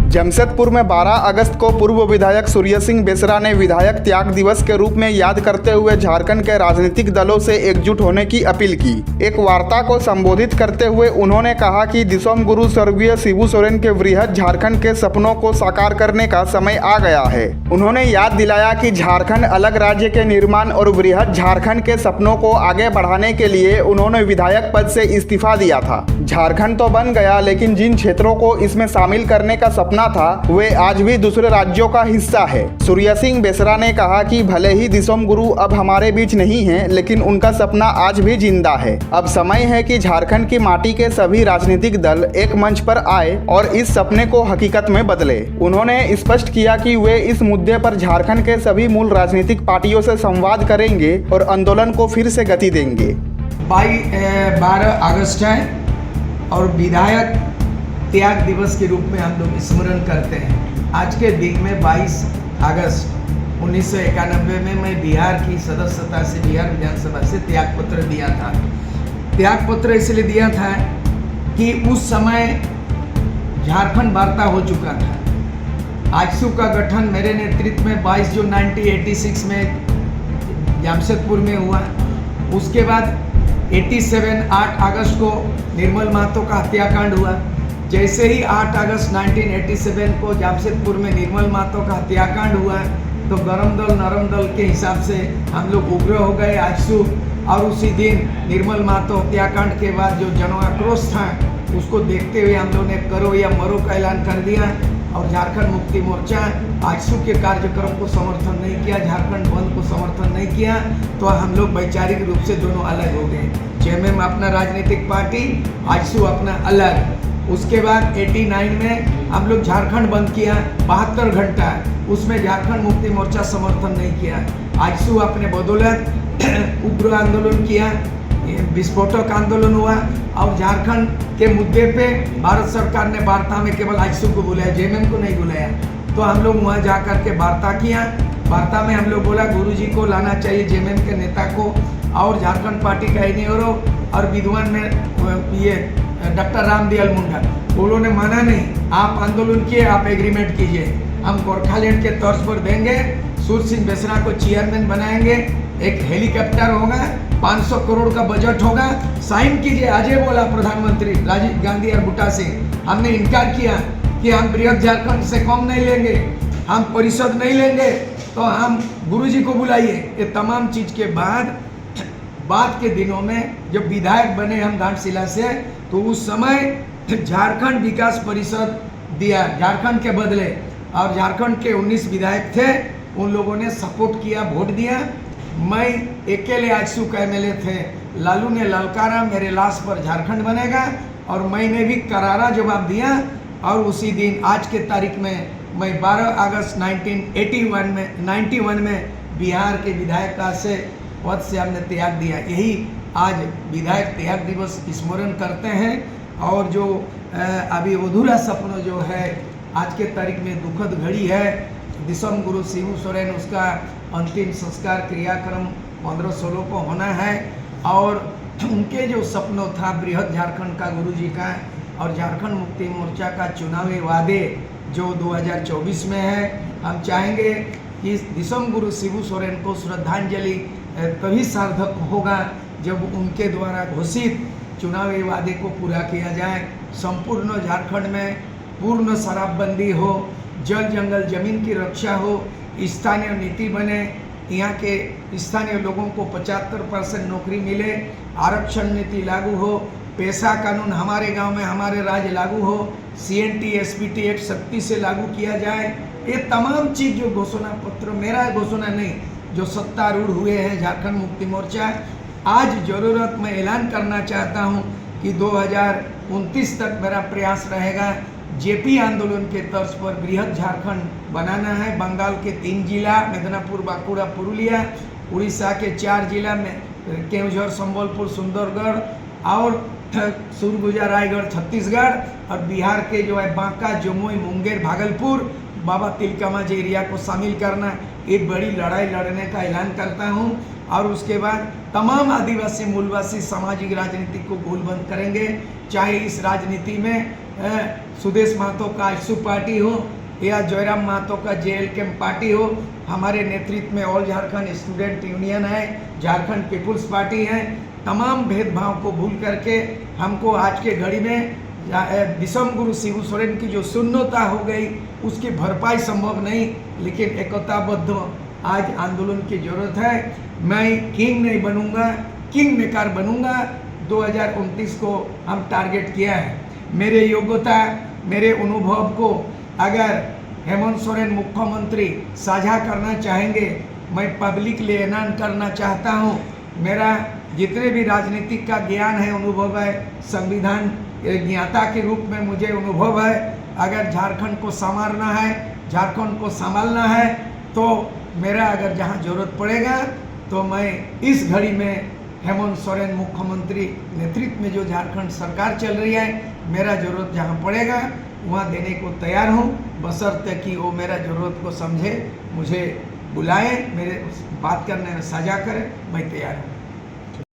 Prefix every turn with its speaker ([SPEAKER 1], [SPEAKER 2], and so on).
[SPEAKER 1] जमशेदपुर में 12 अगस्त को पूर्व विधायक सूर्य सिंह बेसरा ने विधायक त्याग दिवस के रूप में याद करते हुए झारखंड के राजनीतिक दलों से एकजुट होने की अपील की। एक वार्ता को संबोधित करते हुए उन्होंने कहा कि दिसोम गुरु स्वर्गीय शिबू सोरेन के वृहद झारखंड के सपनों को साकार करने का समय आ गया है। उन्होंने याद दिलाया कि झारखंड अलग राज्य के निर्माण और वृहद झारखंड के सपनों को आगे बढ़ाने के लिए उन्होंने विधायक पद से इस्तीफा दिया था। झारखंड तो बन गया, लेकिन जिन क्षेत्रों को इसमें शामिल करने का सपना था वे आज भी दूसरे राज्यों का हिस्सा है। सूर्य सिंह बेसरा ने कहा कि भले ही दिसोम गुरु अब हमारे बीच नहीं है, लेकिन उनका सपना आज भी जिंदा है। अब समय है कि झारखंड की माटी के सभी राजनीतिक दल एक मंच पर आए और इस सपने को हकीकत में बदले। उन्होंने स्पष्ट किया कि वे इस मुद्दे पर झारखंड के सभी मूल राजनीतिक पार्टियों से संवाद करेंगे और आंदोलन को फिर से गति देंगे।
[SPEAKER 2] 12 अगस्त है और विधायक त्याग दिवस के रूप में हम लोग स्मरण करते हैं। आज के दिन में 22 अगस्त 1991 में मैं बिहार की सदस्यता से बिहार विधानसभा से त्याग पत्र दिया था। त्याग पत्र इसलिए दिया था कि उस समय झारखंड वार्ता हो चुका था। आजसू का गठन मेरे नेतृत्व में 22 जून 1986 में जमशेदपुर में हुआ। उसके बाद 8 अगस्त को निर्मल महतो का हत्याकांड हुआ। जैसे ही 8 अगस्त 1987 को जमशेदपुर में निर्मल महतो का हत्याकांड हुआ तो गरम दल नरम दल के हिसाब से हम लोग उग्र हो गए आजसू। और उसी दिन निर्मल महतो हत्याकांड के बाद जो जन आक्रोश था उसको देखते हुए हम लोग ने करो या मरो का ऐलान कर दिया और झारखंड मुक्ति मोर्चा आजसू के कार्यक्रम को समर्थन नहीं किया, झारखंड बंद को समर्थन नहीं किया। तो हम लोग वैचारिक रूप से दोनों अलग हो गए। जेएमएम अपना राजनीतिक पार्टी, आजसू अपना अलग। उसके बाद 89 में हम लोग झारखंड बंद किया 72 घंटा, उसमें झारखंड मुक्ति मोर्चा समर्थन नहीं किया। आजसू अपने बदौलत उग्र आंदोलन किया, विस्फोटक आंदोलन हुआ और झारखंड के मुद्दे पे भारत सरकार ने वार्ता में केवल आजसू को बुलाया, जेएमएम को नहीं बुलाया। तो हम लोग वहाँ जा कर के वार्ता किया। वार्ता में हम लोग बोला गुरुजी को लाना चाहिए, जेएमएम के नेता को, और झारखंड पार्टी का इनेरो और विद्वान में ये डॉक्टर रामदयाल मुंडा, उन्होंने माना नहीं। आप आंदोलन किए, आप एग्रीमेंट कीजिए, हम गोरखालैंड के तर्ज पर देंगे, सूर्य सिंह बेसरा को चेयरमैन बनाएंगे, एक हेलीकॉप्टर होगा, 500 करोड़ का बजट होगा, साइन कीजिए। अजय बोला प्रधानमंत्री राजीव गांधी और बूटा सिंह। हमने इनकार किया कि हम बृहद झारखंड से कम नहीं लेंगे, हम परिषद नहीं लेंगे, तो हम गुरुजी को बुलाइए। ये तमाम चीज के बाद के दिनों में जब विधायक बने हम घाटशिला से, तो उस समय झारखंड विकास परिषद दिया झारखंड के बदले, और झारखंड के 19 विधायक थे, उन लोगों ने सपोर्ट किया, वोट दिया। मैं अकेले आजसू का एमएलए थे, लालू ने ललकारा मेरे लाश पर झारखंड बनेगा, और मैंने भी करारा जवाब दिया। और उसी दिन आज के तारीख में मैं 12 अगस्त 1991 में बिहार के विधायक से पद से हमने त्याग दिया। यही आज विधायक त्याग दिवस स्मरण करते हैं। और जो अभी अधूरा सपना जो है आज के तारीख में दुखद घड़ी है, दिसोम गुरु शिबू सोरेन, उसका अंतिम संस्कार क्रियाक्रम 15-16 को होना है। और उनके जो सपनों था बृहद झारखंड का गुरुजी का और झारखंड मुक्ति मोर्चा का चुनावी वादे जो 2024 में है, हम चाहेंगे कि दिसोम गुरु शिबू सोरेन को श्रद्धांजलि तभी सार्थक होगा जब उनके द्वारा घोषित चुनावी वादे को पूरा किया जाए। संपूर्ण झारखंड में पूर्ण शराबबंदी हो, जल जंगल जमीन की रक्षा हो, स्थानीय नीति बने, यहाँ के स्थानीय लोगों को 75% नौकरी मिले, आरक्षण नीति लागू हो, पैसा कानून हमारे गांव में हमारे राज्य लागू हो, CNT SPT एक्ट सख्ती से लागू किया जाए। ये तमाम चीज़ जो घोषणा पत्र, मेरा घोषणा नहीं, जो सत्तारूढ़ हुए हैं झारखंड मुक्ति मोर्चा, आज ज़रूरत मैं ऐलान करना चाहता हूं कि 2029 तक मेरा प्रयास रहेगा जेपी आंदोलन के तर्ज पर बृहद झारखंड बनाना है। बंगाल के 3 जिला मेदिनीपुर, बांकुड़ा, पुरुलिया, उड़ीसा के 4 जिला में केवझर, संबलपुर, सुंदरगढ़ और सुरगुजा, रायगढ़, छत्तीसगढ़, और बिहार के जो है बांका, जमुई, मुंगेर, भागलपुर, बाबा तिलका मांझी एरिया को शामिल करना। एक बड़ी लड़ाई लड़ने का ऐलान करता हूं। और उसके बाद तमाम आदिवासी मूलवासी सामाजिक राजनीति को गोलबंद करेंगे। चाहे इस राजनीति में सुदेश महतो का आशु पार्टी हो या जयराम महतो का JLK पार्टी हो, हमारे नेतृत्व में ऑल झारखंड स्टूडेंट यूनियन है, झारखंड पीपुल्स पार्टी है। तमाम भेदभाव को भूल करके हमको आज के घड़ी में विषम गुरु शिबू सोरेन की जो शून्यता हो गई उसकी भरपाई संभव नहीं, लेकिन एकताबद्ध आज आंदोलन की जरूरत है। मैं किंग नहीं बनूंगा, किंग मेकर बनूंगा। 2029 को हम टारगेट किया है। मेरे योग्यता, मेरे अनुभव को अगर हेमंत सोरेन मुख्यमंत्री साझा करना चाहेंगे, मैं पब्लिक लिए ऐलान करना चाहता हूँ, मेरा जितने भी राजनीतिक का ज्ञान है, अनुभव है, संविधान ज्ञाता के रूप में मुझे अनुभव है। अगर झारखंड को संवारना है, झारखंड को संभालना है, तो मेरा अगर जहाँ जरूरत पड़ेगा तो मैं इस घड़ी में हेमंत सोरेन मुख्यमंत्री नेतृत्व में जो झारखंड सरकार चल रही है, मेरा जरूरत जहाँ पड़ेगा वहाँ देने को तैयार हूँ, बशर्ते कि वो मेरा ज़रूरत को समझे, मुझे बुलाएं, मेरे बात करने में साझा करें, मैं तैयार हूँ।